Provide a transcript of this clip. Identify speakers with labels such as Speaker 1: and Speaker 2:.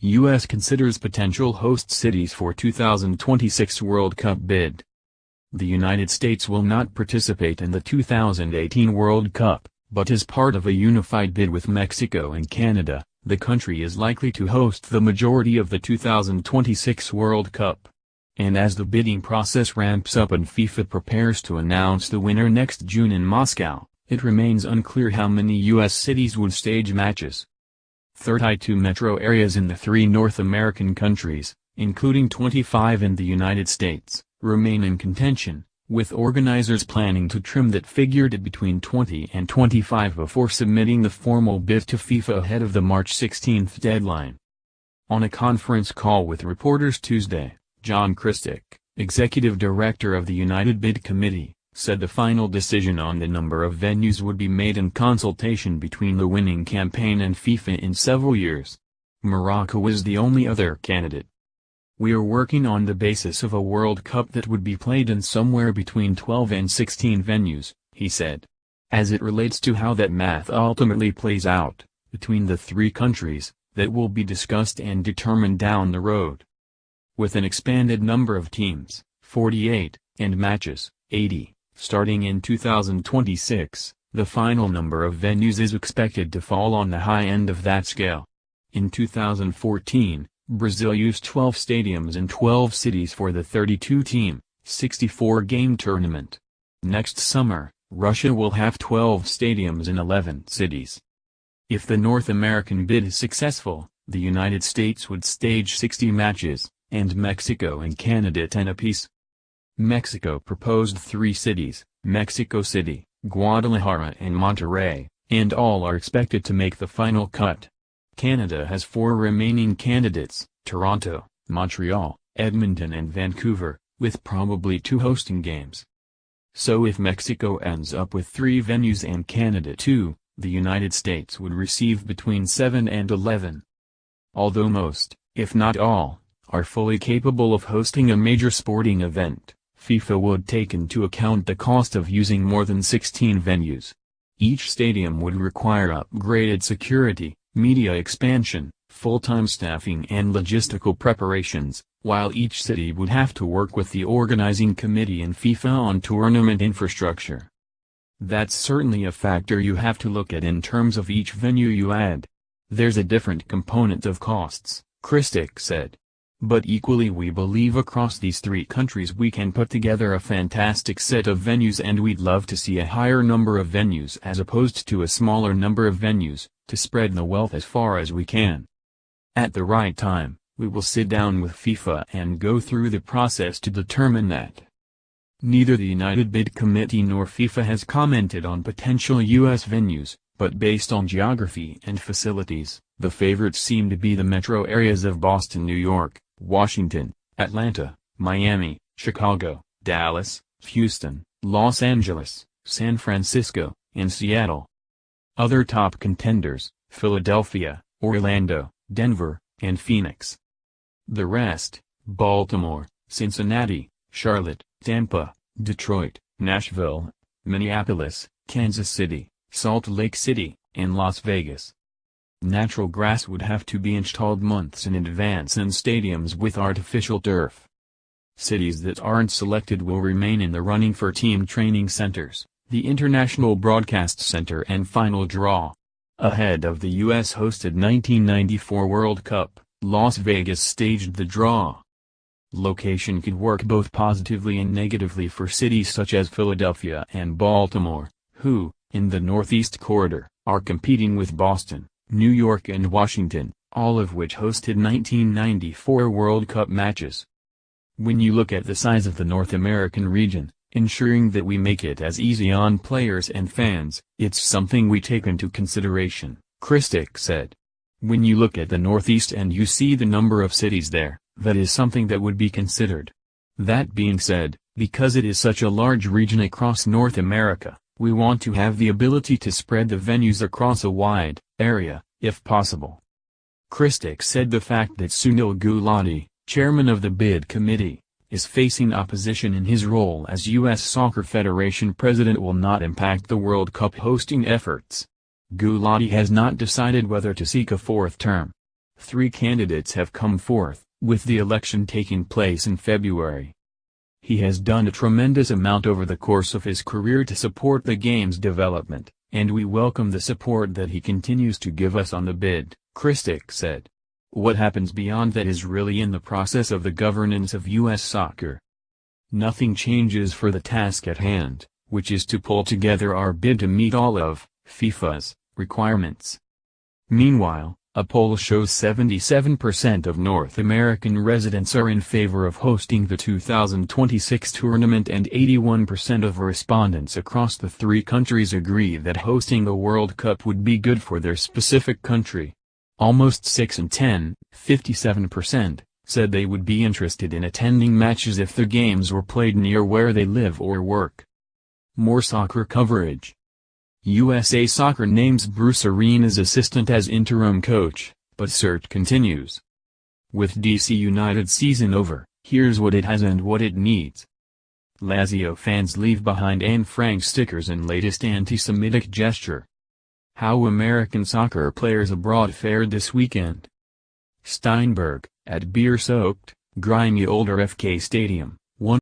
Speaker 1: U.S. considers potential host cities for 2026 World Cup bid. The United States will not participate in the 2018 World Cup, but as part of a unified bid with Mexico and Canada, the country is likely to host the majority of the 2026 World Cup. And as the bidding process ramps up and FIFA prepares to announce the winner next June in Moscow, it remains unclear how many U.S. cities would stage matches. 32 metro areas in the 3 North American countries, including 25 in the United States, remain in contention, with organizers planning to trim that figure to between 20 and 25 before submitting the formal bid to FIFA ahead of the March 16 deadline. On a conference call with reporters Tuesday, John Kristick, executive director of the United Bid Committee, said the final decision on the number of venues would be made in consultation between the winning campaign and FIFA in several years. Morocco is the only other candidate. "We are working on the basis of a World Cup that would be played in somewhere between 12 and 16 venues," he said. As it relates to how that math ultimately plays out, between the 3 countries, that will be discussed and determined down the road. With an expanded number of teams, 48, and matches, 80. Starting in 2026, the final number of venues is expected to fall on the high end of that scale. In 2014, Brazil used 12 stadiums in 12 cities for the 32-team, 64-game tournament. Next summer, Russia will have 12 stadiums in 11 cities. If the North American bid is successful, the United States would stage 60 matches, and Mexico and Canada 10 apiece. Mexico proposed 3 cities, Mexico City, Guadalajara and Monterrey, and all are expected to make the final cut. Canada has 4 remaining candidates, Toronto, Montreal, Edmonton and Vancouver, with probably 2 hosting games. So if Mexico ends up with 3 venues and Canada 2, the United States would receive between 7 and 11. Although most, if not all, are fully capable of hosting a major sporting event, FIFA would take into account the cost of using more than 16 venues. Each stadium would require upgraded security, media expansion, full-time staffing and logistical preparations, while each city would have to work with the organizing committee and FIFA on tournament infrastructure. That's certainly a factor you have to look at in terms of each venue you add. There's a different component of costs, Kristick said. But equally we believe across these 3 countries we can put together a fantastic set of venues, and we'd love to see a higher number of venues as opposed to a smaller number of venues, to spread the wealth as far as we can. At the right time, we will sit down with FIFA and go through the process to determine that. Neither the United Bid Committee nor FIFA has commented on potential U.S. venues, but based on geography and facilities, the favorites seem to be the metro areas of Boston, New York, Washington, Atlanta, Miami, Chicago, Dallas, Houston, Los Angeles, San Francisco, and Seattle. Other top contenders, Philadelphia, Orlando, Denver, and Phoenix. The rest, Baltimore, Cincinnati, Charlotte, Tampa, Detroit, Nashville, Minneapolis, Kansas City, Salt Lake City, and Las Vegas. Natural grass would have to be installed months in advance in stadiums with artificial turf. Cities that aren't selected will remain in the running for team training centers, the International Broadcast Center and final draw. Ahead of the U.S.-hosted 1994 World Cup, Las Vegas staged the draw. Location could work both positively and negatively for cities such as Philadelphia and Baltimore, who, in the Northeast Corridor, are competing with Boston, New York and Washington, all of which hosted 1994 World Cup matches. When you look at the size of the North American region, ensuring that we make it as easy on players and fans, it's something we take into consideration, Kristick said. When you look at the Northeast and you see the number of cities there, that is something that would be considered. That being said, because it is such a large region across North America, we want to have the ability to spread the venues across a wide area, if possible. Kristick said the fact that Sunil Gulati, chairman of the bid committee, is facing opposition in his role as U.S. Soccer Federation president will not impact the World Cup hosting efforts. Gulati has not decided whether to seek a fourth term. 3 candidates have come forth, with the election taking place in February. He has done a tremendous amount over the course of his career to support the game's development, and we welcome the support that he continues to give us on the bid, Kristick said. What happens beyond that is really in the process of the governance of U.S. soccer. Nothing changes for the task at hand, which is to pull together our bid to meet all of FIFA's requirements. Meanwhile, a poll shows 77% of North American residents are in favor of hosting the 2026 tournament and 81% of respondents across the 3 countries agree that hosting the World Cup would be good for their specific country. Almost 6 in 10, 57%, said they would be interested in attending matches if the games were played near where they live or work. More soccer coverage. USA Soccer names Bruce Arena's assistant as interim coach, but search continues. With DC United's season over, here's what it has and what it needs. Lazio fans leave behind Anne Frank stickers in latest anti-Semitic gesture. How American soccer players abroad fared this weekend. Steinberg, at beer-soaked, grimy old RFK Stadium.